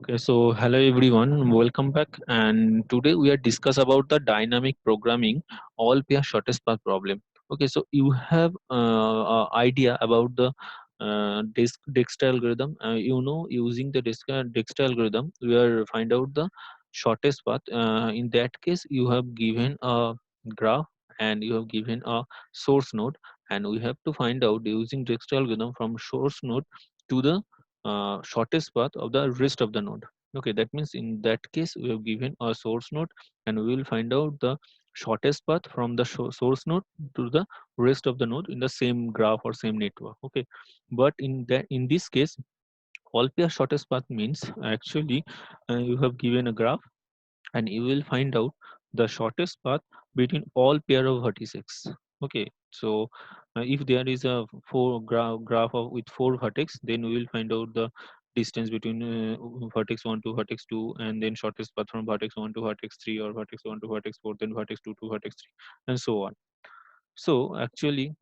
Okay, so hello everyone, welcome back. And today we are discuss about the dynamic programming all pair shortest path problem. Okay, so you have idea about the Dijkstra algorithm. Using the Dijkstra algorithm, we are find out the shortest path. In that case, you have given a graph and you have given a source node, and we have to find out using Dijkstra algorithm from source node to the shortest path of the rest of the node. Okay, that means in that case we have given a source node and we will find out the shortest path from the source node to the rest of the node in the same graph or same network. Okay, but in this case, all pair shortest path means actually you have given a graph and you will find out the shortest path between all pair of vertices. Okay, so if there is a graph of with four vertex, then we will find out the distance between vertex 1 to vertex 2, and then shortest path from vertex 1 to vertex 3, or vertex 1 to vertex 4, then vertex 2 to vertex 3, and so on. So actually,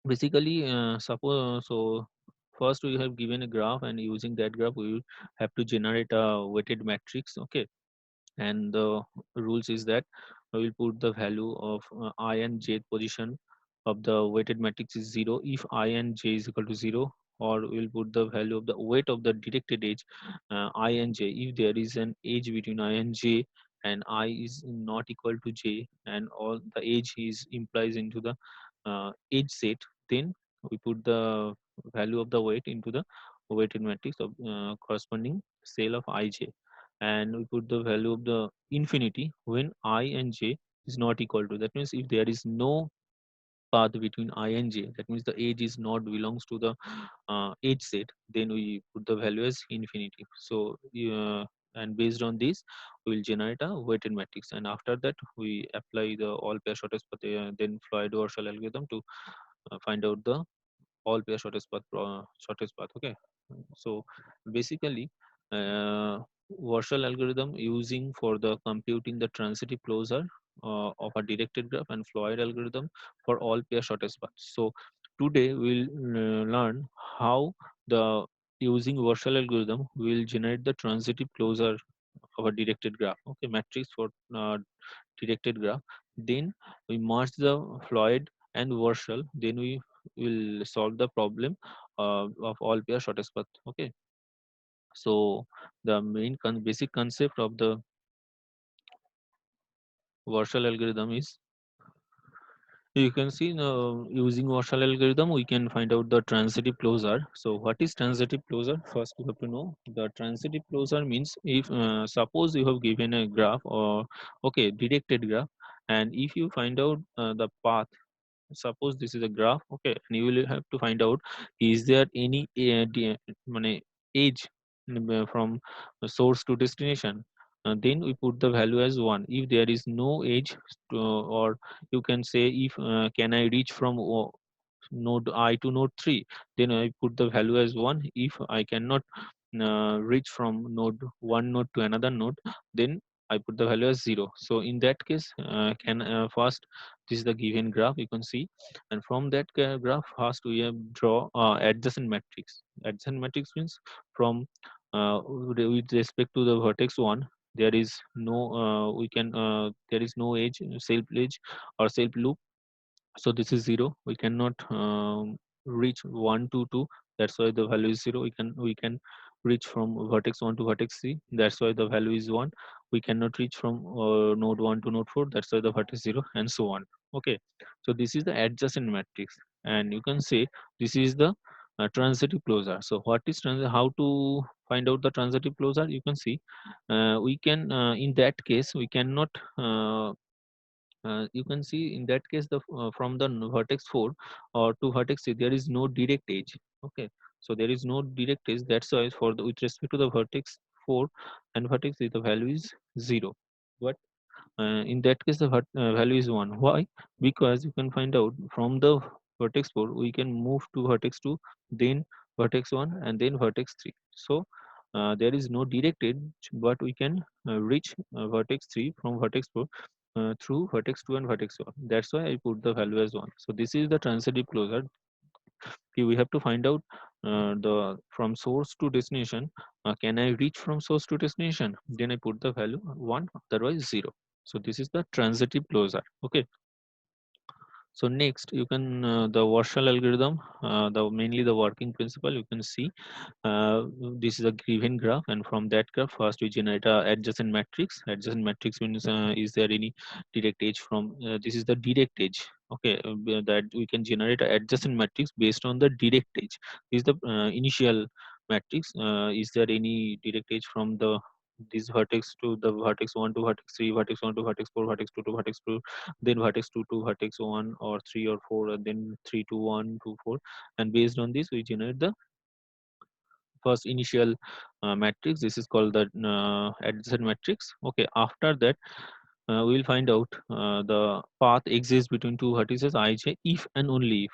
basically, suppose so first we have given a graph, and using that graph we will have to generate a weighted matrix. Okay, and the rules is that I will put the value of I and j position of the weighted matrix is 0 if I and j is equal to 0, or we'll put the value of the weight of the detected edge I and j if there is an edge between I and j and I is not equal to j, and all the edge is implies into the edge set. Then we put the value of the weight into the weighted matrix of corresponding cell of ij, and we put the value of the infinity when I and j is not equal to. That means if there is no path between I and j, that means the edge is not belongs to the edge set, then we put the value as infinity. So and based on this we will generate a weighted matrix, and after that we apply the all pair shortest path, then Floyd-Warshall algorithm to find out the all pair shortest path. Okay, so basically Warshall algorithm using for the computing the transitive closure of a directed graph, and Floyd algorithm for all pair shortest path. So today we'll learn how the using Warshall algorithm will generate the transitive closure of a directed graph. Okay, matrix for directed graph. Then we merge the Floyd and Warshall. Then we will solve the problem of all pair shortest path. Okay, so the basic concept of the Warshall algorithm is, you can see using Warshall algorithm we can find out the transitive closure. So what is transitive closure? First you have to know the transitive closure means if suppose you have given a graph or okay directed graph, and if you find out the path, suppose this is a graph. Okay, and you will have to find out is there any edge from source to destination. Then we put the value as 1 if there is no edge or you can say if can I reach from node I to node 3, then I put the value as 1 if I cannot reach from node 1 node to another node, then I put the value as 0. So in that case can first this is the given graph you can see, and from that graph first we have draw adjacent matrix. Adjacent matrix means from with respect to the vertex 1 there is no we can there is no edge, self edge or self loop, so this is 0. We cannot reach 1 to 2, that's why the value is 0. We can reach from vertex 1 to vertex 3, that's why the value is 1. We cannot reach from node 1 to node 4, that's why the vertex 0, and so on. Okay, so this is the adjacent matrix, and you can say this is the transitive closure. So what is how to find out the transitive closure? You can see we can in that case we cannot you can see in that case the from the vertex 4 or to vertex 3 there is no direct edge. Okay, so there is no direct edge, that's why for the with respect to the vertex 4 and vertex 3 the value is 0, but in that case the value is 1. Why? Because you can find out from the vertex 4 we can move to vertex 2, then vertex 1, and then vertex 3. So there is no direct edge, but we can reach vertex 3 from vertex 4 through vertex 2 and vertex 1. That's why I put the value as 1. So this is the transitive closure. Okay, we have to find out the from source to destination, can I reach from source to destination? Then I put the value 1, otherwise 0. So this is the transitive closure. Okay. So next you can the Warshall algorithm, the mainly the working principle you can see. This is a given graph, and from that graph first we generate a adjacent matrix. Adjacent matrix means is there any direct edge from this is the direct edge. Okay, that we can generate a adjacent matrix based on the direct edge. This is the initial matrix. Is there any direct edge from the this vertex to the vertex 1 to vertex 3, vertex 1 to vertex 4, vertex 2 to vertex 2, then vertex 2 to vertex 1 or 3 or 4, and then 3 to 1 to 4, and based on this we generate the first initial matrix. This is called the adjacent matrix. Okay, after that we will find out the path exists between two vertices ij if and only if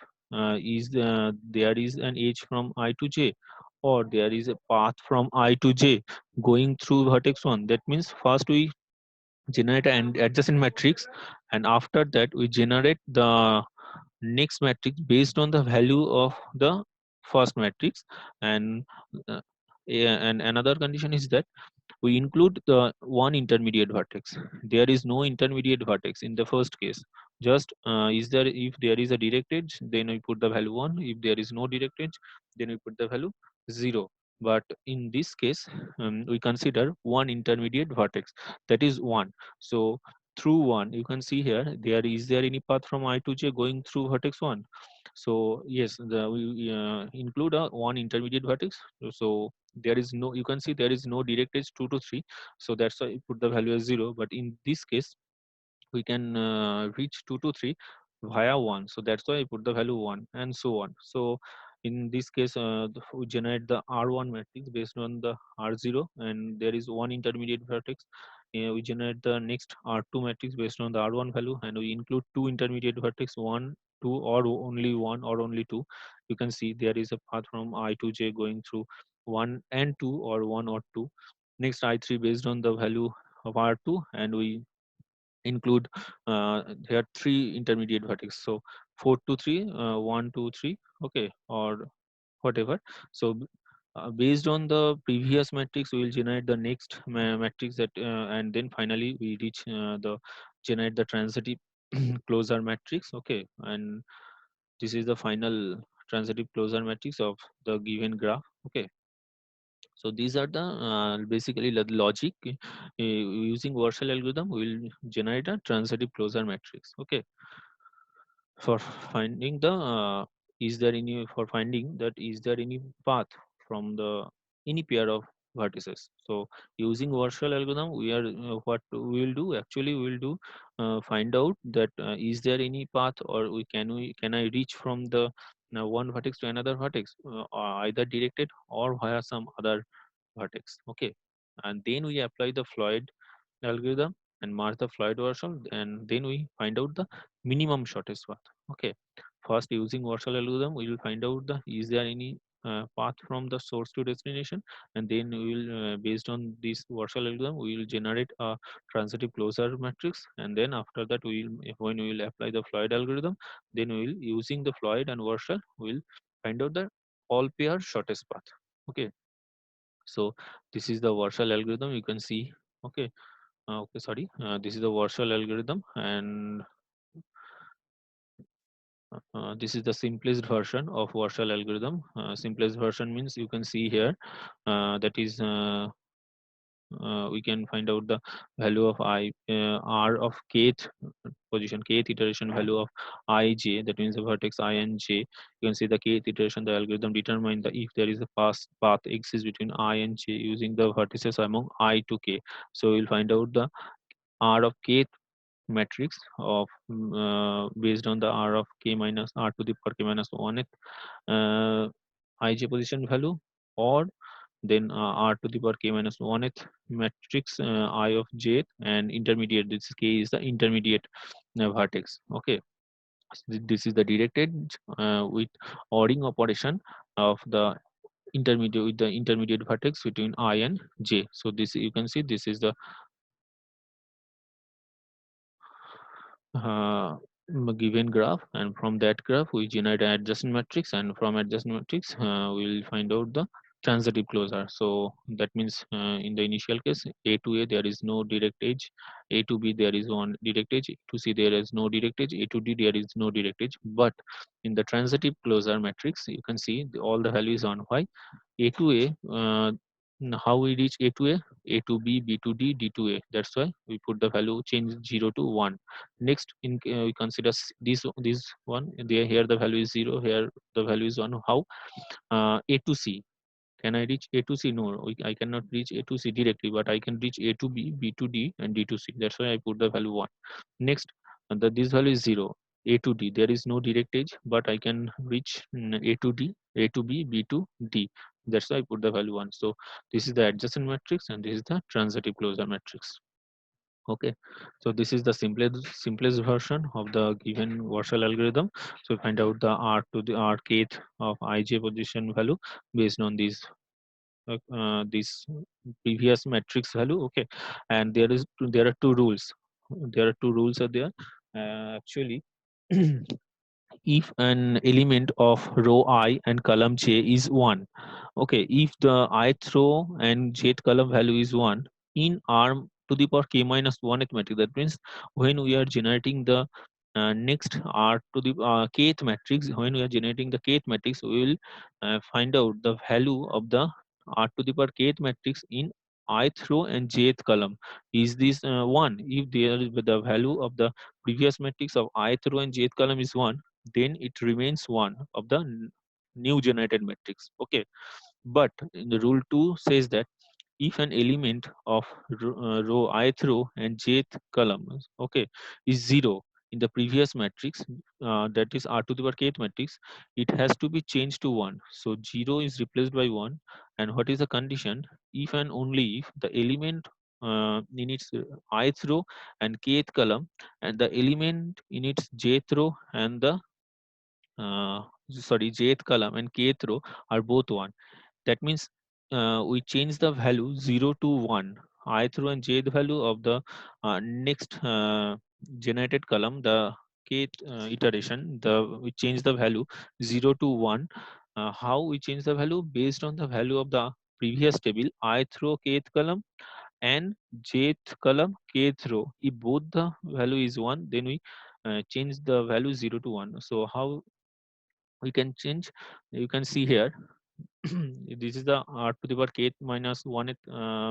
is there is an edge from I to j, or there is a path from I to j going through vertex 1. That means first we generate an adjacent matrix, and after that we generate the next matrix based on the value of the first matrix. And yeah, and another condition is that we include the one intermediate vertex. There is no intermediate vertex in the first case. Just is there, if there is a direct edge, then we put the value 1. If there is no direct edge, then we put the value 0. But in this case we consider one intermediate vertex, that is 1. So through 1 you can see here, there is there any path from I to j going through vertex 1. So yes, we include a one intermediate vertex. So there is no, you can see there is no direct edge 2 to 3, so that's why you put the value as 0. But in this case we can reach 2 to 3 via 1, so that's why I put the value 1, and so on. So in this case we generate the r1 matrix based on the r0, and there is one intermediate vertex. We generate the next r2 matrix based on the r1 value, and we include two intermediate vertex, 1 2, or only 1 or only 2. You can see there is a path from I to j going through 1 and 2, or 1 or 2. Next I3 based on the value of r2, and we include there are three intermediate vertex, so 4 to 3, 1 to 3. Okay, or whatever. So based on the previous matrix we will generate the next matrix, that and then finally we reach the generate the transitive closure matrix. Okay, and this is the final transitive closure matrix of the given graph. Okay, so these are the basically the logic. Using Warshall algorithm, we will generate a transitive closure matrix. Okay, for finding the is there any, for finding that is there any path from the any pair of vertices. So using Warshall algorithm, we are what we will do, actually we will do find out that is there any path, or we can I reach from the one vertex to another vertex, either directed or via some other vertex. Okay, and then we apply the Floyd algorithm and mark the Floyd Warshall, and then we find out the minimum shortest path. Okay, first using Warshall algorithm we will find out the is there any path from the source to destination, and then we will based on this Warshall algorithm we will generate a transitive closure matrix, and then after that we will, when we will apply the Floyd algorithm, then we will using the Floyd and Warshall we will find out the all pair shortest path. Okay, so this is the Warshall algorithm you can see. Okay, okay, sorry, this is the Warshall algorithm, and this is the simplest version of Warshall algorithm. Simplest version means you can see here, that is we can find out the value of I r of kth position, kth iteration value of ij, that means the vertex I and j. You can see the kth iteration, the algorithm determine the if there is a path exists between I and j using the vertices among I to k. So we'll find out the r of kth matrix of based on the r of k minus r to the power k minus 1th ij position value, or then r to the power k minus 1th matrix I of j, and intermediate, this k is the intermediate vertex. Okay, so this is the directed with ORing operation of the intermediate, with the intermediate vertex between I and j. So this you can see this is the uh, given graph, and from that graph we generate an adjacent matrix, and from adjacent matrix we will find out the transitive closure. So that means in the initial case, a to a there is no direct edge, a to b there is one direct edge, a to c there is no direct edge, a to d there is no direct edge. But in the transitive closure matrix you can see all the values on y. A to a, how we reach a to a to b, b to d, d to a. That's why we put the value change 0 to 1. Next, we consider this one. There here the value is 0. Here the value is 1. How? A to c. Can I reach A to C? No, I cannot reach A to C directly, but I can reach A to B, B to D, and D to C. That's why I put the value 1. Next, this value is 0. A to D. There is no direct edge, but I can reach A to D, A to B, B to D. That's why I put the value 1. So this is the adjacent matrix, and this is the transitive closure matrix. Okay, so this is the simplest version of the given Warshall algorithm. So we find out the r to the r kth of ij position value based on this previous matrix value. Okay, and there are two rules. There are two rules are there. Actually, if an element of row I and column j is 1. Okay, if the ith row and jth column value is 1 in r to the power k minus 1 matrix, that means when we are generating the next r to the kth matrix, when we are generating the kth matrix, we will find out the value of the r to the power kth matrix in ith row and jth column. Is this 1? If there is the value of the previous matrix of ith row and jth column is 1, then it remains one of the new generated matrix. Okay, but in the rule 2 says that if an element of row ith row and jth column, okay, is 0 in the previous matrix, that is r to the power kth matrix, it has to be changed to 1. So 0 is replaced by 1. And what is the condition? If and only if the element in its ith row and kth column, and the element in its jth row and the uh, jth column and kth row are both 1. That means we change the value 0 to 1. Ith row and jth value of the next generated column, the kth iteration, we change the value 0 to 1. How we change the value? Based on the value of the previous table, ith row kth column and jth column kth row. If both the value is 1, then we change the value 0 to 1. So how we can change? You can see here. This is the r to the power k minus 1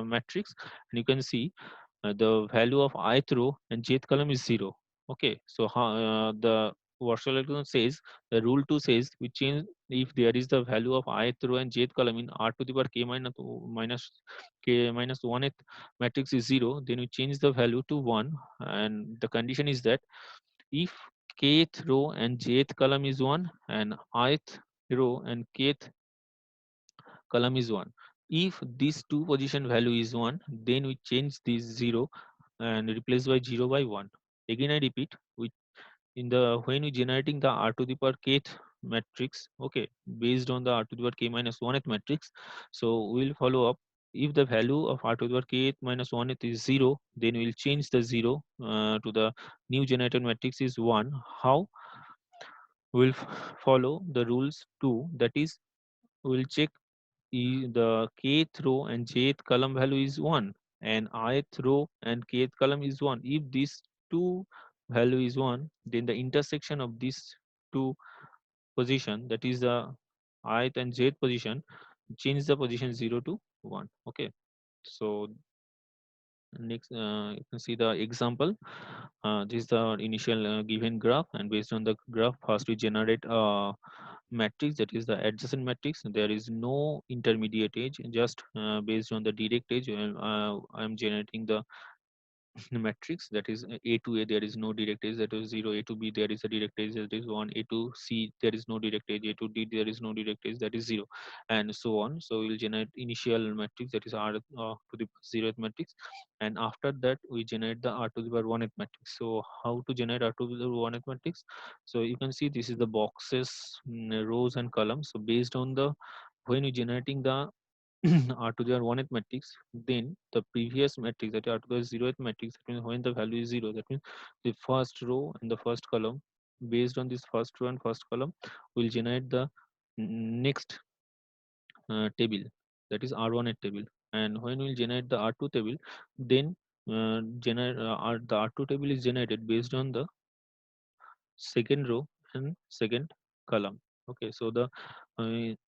matrix, and you can see the value of ith row and jth column is 0. Okay, so the Warshall algorithm says, the rule 2 says, we change if there is the value of ith row and jth column in r to the power k minus 1th matrix is 0, then we change the value to 1. And the condition is that if kth row and jth column is 1 and ith row and kth column is 1. If this two position value is 1, then we change this 0 and replace by 0 by 1. Again I repeat, we in the when we generating the r to the power kth matrix, okay, based on the r to the power k minus 1th matrix, so we'll follow up. If the value of r to the power k minus 1th is 0, then we'll change the 0 to the new generated matrix is 1. How? We'll follow the rules 2, that is, we'll check the kth row and jth column value is 1 and ith row and kth column is 1. If these two value is 1, then the intersection of these two position, that is the ith and jth position, change the position 0 to 1. Okay, so next you can see the example. This is the initial given graph, and based on the graph, first we generate a matrix, that is the adjacent matrix. There is no intermediate edge, just based on the direct edge, I'm generating the matrix, that is a to a there is no direct edge, that is 0. A to b there is a direct edge, that is 1. A to c there is no direct edge. A to d there is no direct edge, that is 0, and so on. So we'll generate initial matrix, that is r to the 0th matrix, and after that we generate the r to the power 1th matrix. So how to generate r to the 1th matrix? So you can see this is the boxes, rows and columns. So based on the when we generating the R to the power 1th matrix, then the previous matrix, that is R to the 0th matrix, that means when the value is 0, that means the first row and the first column, based on this first row and first column, will generate the next table, that is R1 table. And when we will generate the R2 table, then the R2 table is generated based on the second row and second column. Okay, so the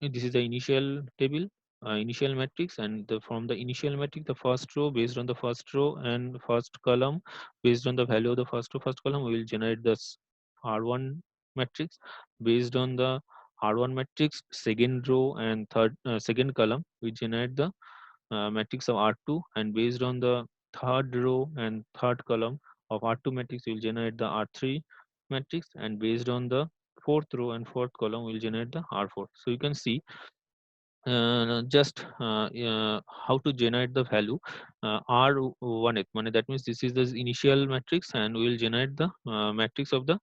this is the initial table, initial matrix, and from the initial matrix, the first row based on the first row and first column, based on the value of the first row first column, we will generate this R1 matrix. Based on the R1 matrix second row and second column, we generate the matrix of R2, and based on the third row and third column of R2 matrix, we will generate the R3 matrix, and based on the fourth row and fourth column, we will generate the R4. So you can see just how to generate the value R1th, that means this is the initial matrix, and we will generate the matrix of the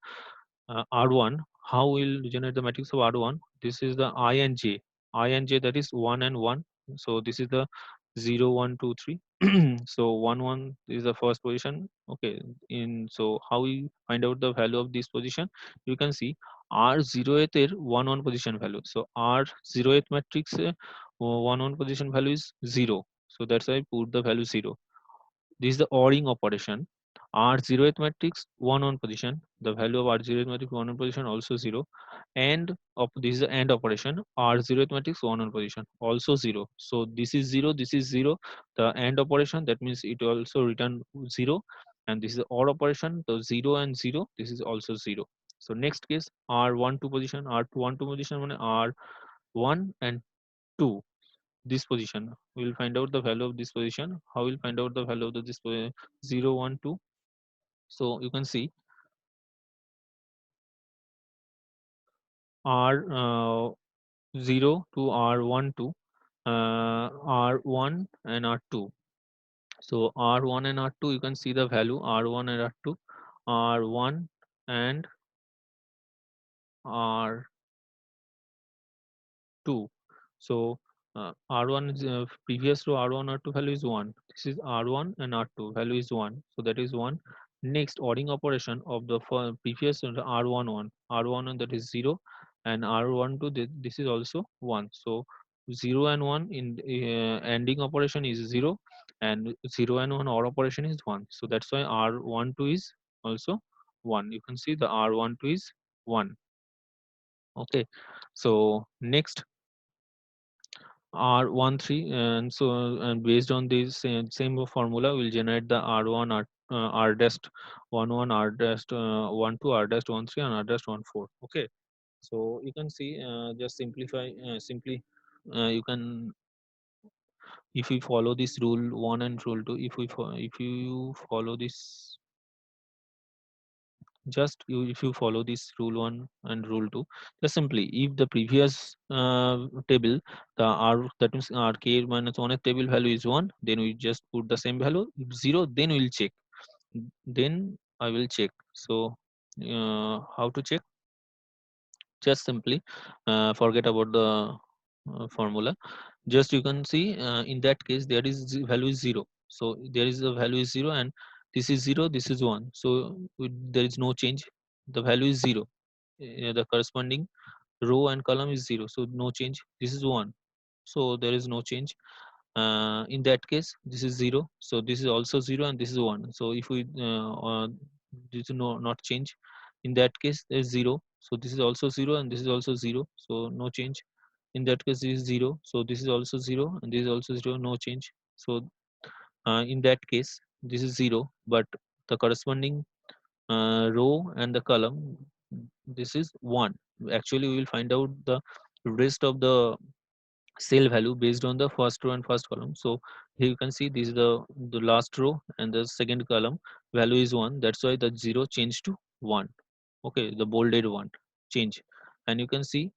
R1. How will generate the matrix of R1? This is the I and J. I and J, that is 1 and 1. So this is the 0, 1, 2, 3. So 1, 1 is the first position. Okay. So how we find out the value of this position? You can see R0th 1, 1 position value. So R0th matrix 1, 1 position value is 0. So that's why I put the value 0. This is the ORing operation. R 0th matrix 1 on position. The value of R 0th matrix 1 on position also 0. And of this is the AND operation. R 0th matrix 1 on position also 0. So this is 0. This is 0. The AND operation, that means it also return 0. And this is the OR operation. The 0 and 0. This is also 0. So next case R1 2 position. R2 1 2 position R1 and 2, this position. We will find out the value of this position. How will find out the value of this 0, 1, 2? So you can see R 0 to R1 2, R1 and R2. So R1 and R2, you can see the value R1 and R2, R1 and R2. So R1 is previous row R1 R2 value is 1. This is R1 and R2 value is 1. So that is 1. Next ORing operation of the previous R1 1, R1 1, that is 0, and R1 2, this is also 1. So 0 and 1 in ending operation is 0, and 0 and 1 OR operation is 1. So that's why R1 2 is also 1. You can see the R1 2 is 1. Okay. So next R13, and so and based on this same formula, we'll generate the R1 R dash 11 R dash 12 R dash 13 and R dash 14. Okay, so you can see just simplify simply you can, if we follow this rule 1 and rule 2, if you follow this, just if you follow this rule 1 and rule 2, just simply if the previous table, the r, that means r k minus 1 table value is 1, then we just put the same value. If 0, then we'll check, then I will check. So how to check? Just simply forget about the formula. Just you can see in that case there is value is 0. So there is a value is 0, and this is 0, this is 1. So there is no change. The value is 0. The corresponding row and column is 0, so no change. This is 1, so there is no change. In that case this is 0, so this is also 0, and this is 1. So if we this is no not change. In that case there is 0, so this is also 0, and this is also 0, so no change. In that case this is 0, so this is also 0, and this is also 0, no change. So in that case this is 0, but the corresponding row and the column, this is 1. Actually we will find out the rest of the cell value based on the first row and first column. So here you can see this is the last row, and the second column value is 1. That's why the 0 changed to 1. Okay, the bolded one change. And you can see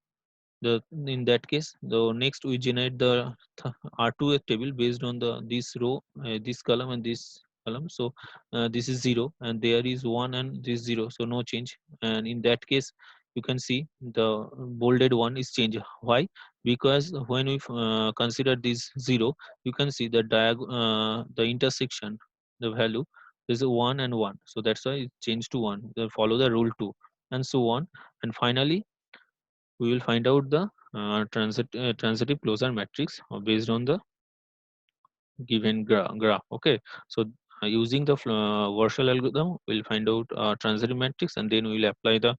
the, in that case the next we generate the R2 table based on the this row, this column and this column. So this is 0, and there is 1, and this 0, so no change. And in that case you can see the bolded one is changed. Why? Because when we consider this 0, you can see the the intersection, the value is a 1 and 1, so that's why it changed to 1. They follow the rule 2, and so on. And finally we will find out the transitive closure matrix based on the given graph. Okay, so using the Warshall algorithm, we'll find out transitive matrix, and then we'll apply the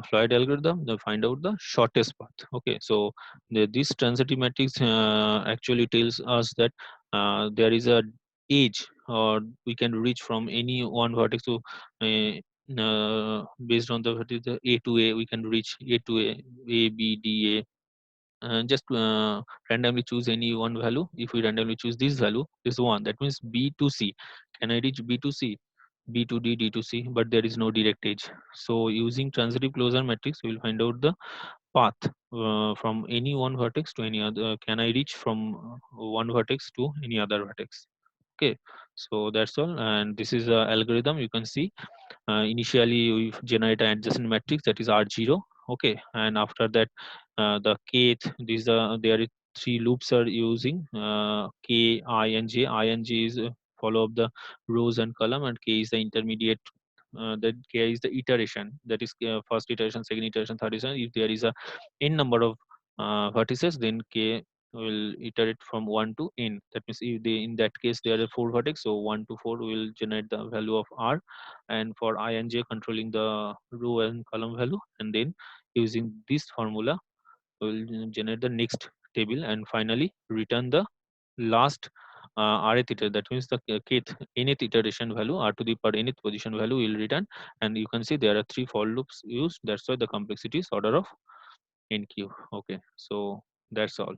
Floyd algorithm to find out the shortest path. Okay, so this transitive matrix actually tells us that there is a edge, or we can reach from any one vertex to based on the what is the A to A, we can reach A to A, B, D, A, just randomly choose any one value. If we randomly choose this value, this one, that means B to C. Can I reach B to C, B to D, D to C? But there is no direct edge. So using transitive closure matrix, we will find out the path from any one vertex to any other. Can I reach from one vertex to any other vertex? Okay, so that's all. And this is a algorithm. You can see initially we generate an adjacent matrix, that is R0. Okay, and after that the kth, these are there is three loops are using k, I, and j. I and j is follow up the rows and column, and k is the intermediate, that k is the iteration, that is first iteration, second iteration, third iteration. If there is a n number of vertices, then k will iterate from 1 to n. That means if they, in that case there are 4 vertex, so 1 to 4 will generate the value of r, and for I and j controlling the row and column value, and then using this formula we will generate the next table, and finally return the last rth iteration. That means the kth nth iteration value, r to the power nth position value will return. And you can see there are 3 for loops used, that's why the complexity is order of nq. Okay, so that's all.